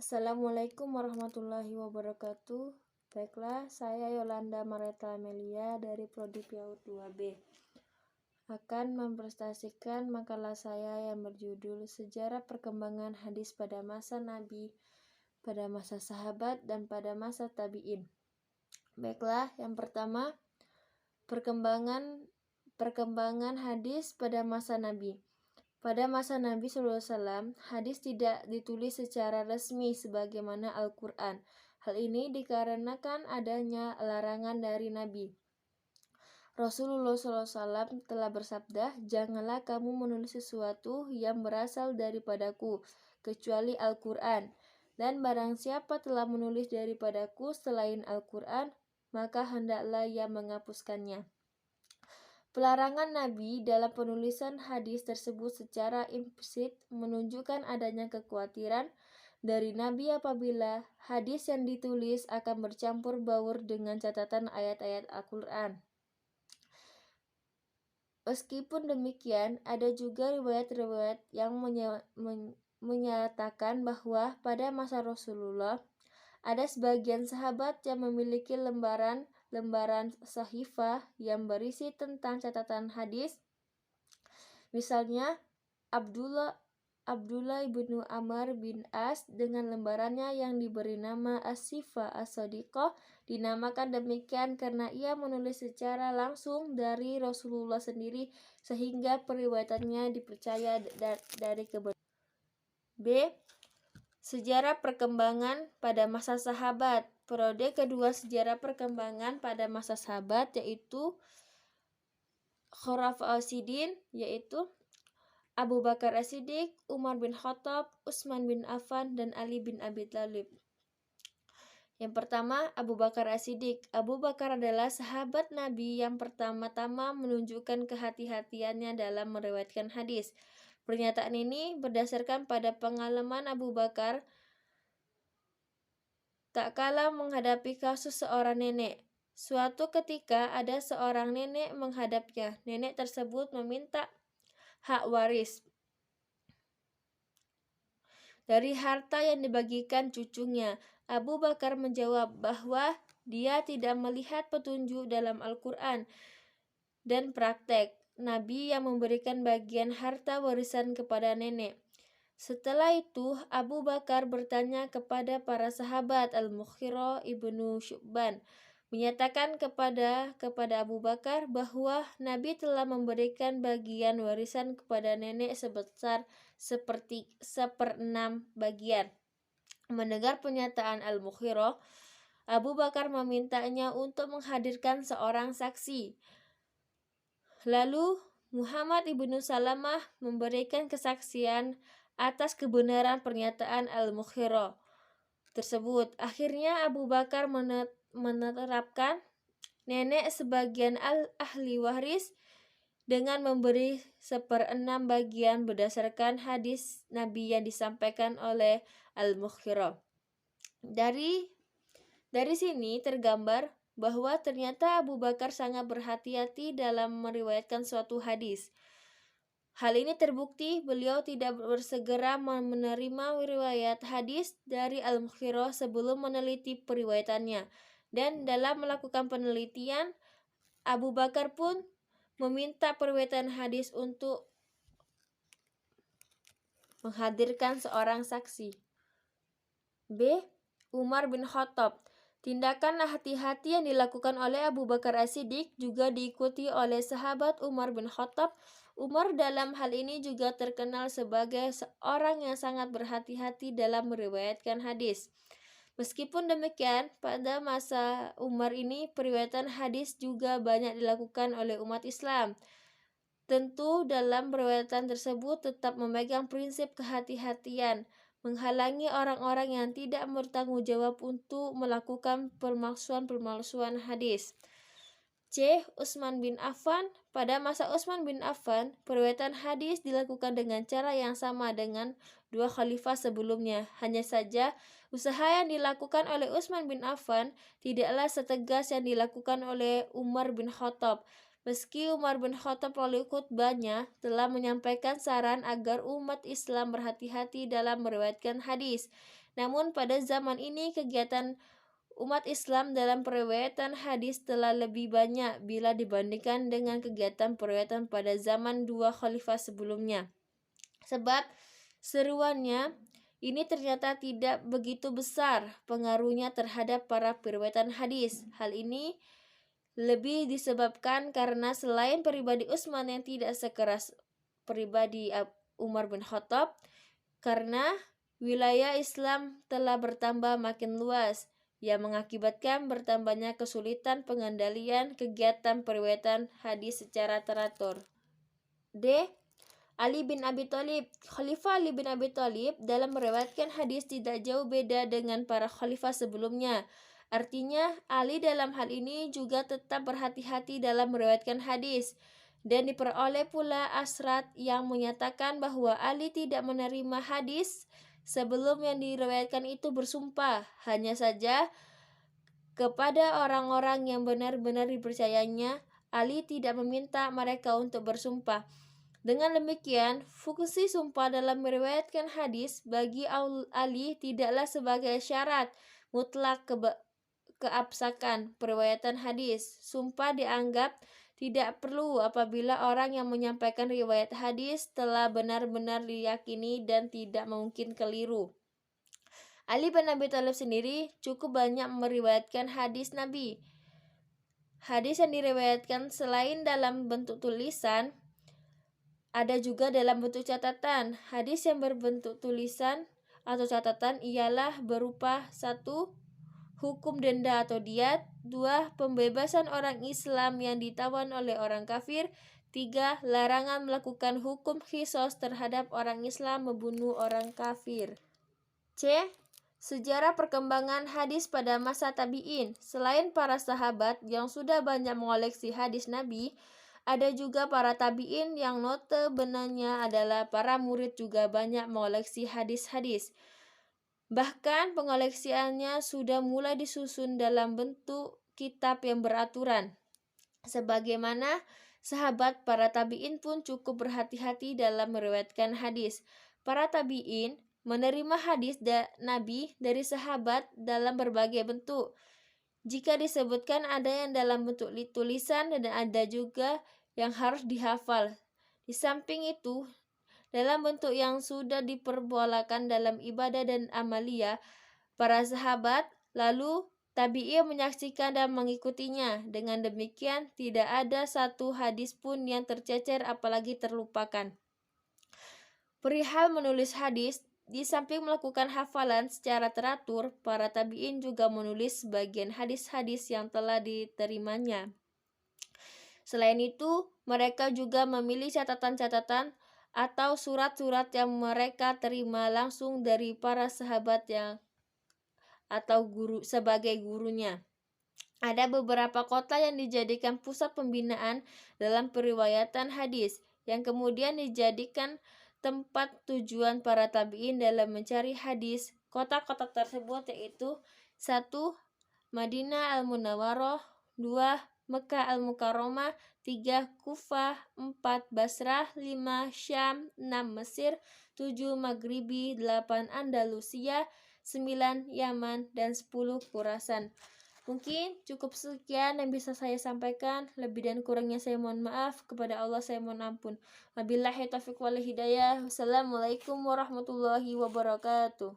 Assalamualaikum warahmatullahi wabarakatuh. Baiklah, saya Yolanda Mareta Amelia dari Prodi PAUD 2B akan mempresentasikan makalah saya yang berjudul Sejarah Perkembangan Hadis pada Masa Nabi, pada Masa Sahabat, dan pada Masa Tabi'in. Baiklah, yang pertama, perkembangan hadis pada masa Nabi. Pada masa Nabi SAW, hadis tidak ditulis secara resmi sebagaimana Al-Quran. Hal ini dikarenakan adanya larangan dari Nabi. Rasulullah SAW telah bersabda, "Janganlah kamu menulis sesuatu yang berasal daripadaku, kecuali Al-Quran. Dan barang siapa telah menulis daripadaku selain Al-Quran, maka hendaklah ia menghapuskannya." Pelarangan Nabi dalam penulisan hadis tersebut secara implisit menunjukkan adanya kekhawatiran dari Nabi apabila hadis yang ditulis akan bercampur baur dengan catatan ayat-ayat Al-Quran. Meskipun demikian, ada juga riwayat-riwayat yang menyatakan bahwa pada masa Rasulullah ada sebagian sahabat yang memiliki lembaran sahifah yang berisi tentang catatan hadis. Misalnya Abdullah ibnu Amr bin As dengan lembarannya yang diberi nama As-Sifah As-Sadiqah dinamakan demikian karena ia menulis secara langsung dari Rasulullah sendiri sehingga periwayatannya dipercaya dari kebenaran. B. Sejarah perkembangan pada masa sahabat. Periode kedua sejarah perkembangan pada masa sahabat yaitu Khulafaur Rasyidin, yaitu Abu Bakar As-Siddiq, Umar bin Khattab, Utsman bin Affan, dan Ali bin Abi Thalib. Yang pertama, Abu Bakar As-Siddiq. Abu Bakar adalah sahabat Nabi yang pertama-tama menunjukkan kehati-hatiannya dalam meriwayatkan hadis. Pernyataan ini berdasarkan pada pengalaman Abu Bakar tak kalah menghadapi kasus seorang nenek. Suatu ketika ada seorang nenek menghadapnya. Nenek tersebut meminta hak waris dari harta yang dibagikan cucunya. Abu Bakar menjawab bahwa dia tidak melihat petunjuk dalam Al-Quran dan praktek Nabi yang memberikan bagian harta warisan kepada nenek. Setelah itu, Abu Bakar bertanya kepada para sahabat. Al-Mughirah ibnu Syu'ban menyatakan kepada Abu Bakar bahwa Nabi telah memberikan bagian warisan kepada nenek sebesar 1/6 bagian. Mendengar pernyataan Al-Mughirah, Abu Bakar memintanya untuk menghadirkan seorang saksi. Lalu Muhammad ibnu Salamah memberikan kesaksian atas kebenaran pernyataan Al-Mughirah tersebut. Akhirnya Abu Bakar menerapkan nenek sebagian ahli waris dengan memberi 1/6 bagian berdasarkan hadis Nabi yang disampaikan oleh Al-Mughirah. Dari sini tergambar bahwa ternyata Abu Bakar sangat berhati-hati dalam meriwayatkan suatu hadis. Hal ini terbukti beliau tidak bersegera menerima riwayat hadis dari Al-Mughirah sebelum meneliti periwayatannya. Dan dalam melakukan penelitian, Abu Bakar pun meminta periwayatan hadis untuk menghadirkan seorang saksi. B. Umar bin Khattab. Tindakan hati-hati yang dilakukan oleh Abu Bakar As-Siddiq juga diikuti oleh sahabat Umar bin Khattab. Umar dalam hal ini juga terkenal sebagai seorang yang sangat berhati-hati dalam meriwayatkan hadis. Meskipun demikian, pada masa Umar ini periwayatan hadis juga banyak dilakukan oleh umat Islam. Tentu dalam periwayatan tersebut tetap memegang prinsip kehati-hatian, menghalangi orang-orang yang tidak bertanggung jawab untuk melakukan pemalsuan hadis. C. Utsman bin Affan. Pada masa Utsman bin Affan, periwayatan hadis dilakukan dengan cara yang sama dengan dua khalifah sebelumnya. Hanya saja, usaha yang dilakukan oleh Utsman bin Affan tidaklah setegas yang dilakukan oleh Umar bin Khattab. Meski Umar bin Khattab melalui khutbahnya telah menyampaikan saran agar umat Islam berhati-hati dalam meriwayatkan hadis, namun pada zaman ini kegiatan umat Islam dalam periwayatan hadis telah lebih banyak bila dibandingkan dengan kegiatan periwayatan pada zaman dua khalifah sebelumnya. Sebab seruannya ini ternyata tidak begitu besar pengaruhnya terhadap para periwayatan hadis. Hal ini lebih disebabkan karena selain pribadi Utsman yang tidak sekeras pribadi Umar bin Khattab, karena wilayah Islam telah bertambah makin luas, yang mengakibatkan bertambahnya kesulitan pengendalian kegiatan periwayatan hadis secara teratur. D. Ali bin Abi Thalib. Khalifah Ali bin Abi Thalib dalam meriwayatkan hadis tidak jauh beda dengan para khalifah sebelumnya. Artinya, Ali dalam hal ini juga tetap berhati-hati dalam meriwayatkan hadis. Dan diperoleh pula asrat yang menyatakan bahwa Ali tidak menerima hadis sebelum yang diriwayatkan itu bersumpah. Hanya saja kepada orang-orang yang benar-benar dipercayanya, Ali tidak meminta mereka untuk bersumpah. Dengan demikian, fungsi sumpah dalam meriwayatkan hadis bagi Ali tidaklah sebagai syarat mutlak keabsahan periwayatan hadis. Sumpah dianggap tidak perlu apabila orang yang menyampaikan riwayat hadis telah benar-benar diyakini dan tidak mungkin keliru. Ali bin Abi Thalib sendiri cukup banyak meriwayatkan hadis Nabi. Hadis yang diriwayatkan selain dalam bentuk tulisan, ada juga dalam bentuk catatan. Hadis yang berbentuk tulisan atau catatan ialah berupa 1. Hukum denda atau diat, 2. Pembebasan orang Islam yang ditawan oleh orang kafir, 3. Larangan melakukan hukum qisas terhadap orang Islam membunuh orang kafir. C. Sejarah perkembangan hadis pada masa tabi'in. Selain para sahabat yang sudah banyak mengoleksi hadis Nabi, ada juga para tabi'in yang notabenenya adalah para murid juga banyak mengoleksi hadis-hadis. Bahkan pengoleksiannya sudah mulai disusun dalam bentuk kitab yang beraturan. Sebagaimana sahabat, para tabi'in pun cukup berhati-hati dalam meriwayatkan hadis. Para tabi'in menerima hadis Nabi dari sahabat dalam berbagai bentuk. Jika disebutkan ada yang dalam bentuk tulisan dan ada juga yang harus dihafal. Di samping itu, dalam bentuk yang sudah diperbolehkan dalam ibadah dan amalia, para sahabat lalu tabi'in menyaksikan dan mengikutinya. Dengan demikian, tidak ada satu hadis pun yang tercecer apalagi terlupakan. Perihal menulis hadis, di samping melakukan hafalan secara teratur, para tabi'in juga menulis sebagian hadis-hadis yang telah diterimanya. Selain itu, mereka juga memilih catatan-catatan atau surat-surat yang mereka terima langsung dari para sahabat yang atau guru sebagai gurunya. Ada beberapa kota yang dijadikan pusat pembinaan dalam periwayatan hadis, yang kemudian dijadikan tempat tujuan para tabi'in dalam mencari hadis. Kota-kota tersebut yaitu 1. Madinah Al-Munawwarah, 2. Mekah Al-Mukarramah, 3. Kufah, 4. Basrah, 5. Syam, 6. Mesir, 7. Maghribi, 8. Andalusia, 9. Yaman, dan 10. Khurasan. Mungkin cukup sekian yang bisa saya sampaikan. Lebih dan kurangnya saya mohon maaf. Kepada Allah saya mohon ampun. Wabillahi taufiq wal hidayah. Wassalamualaikum warahmatullahi wabarakatuh.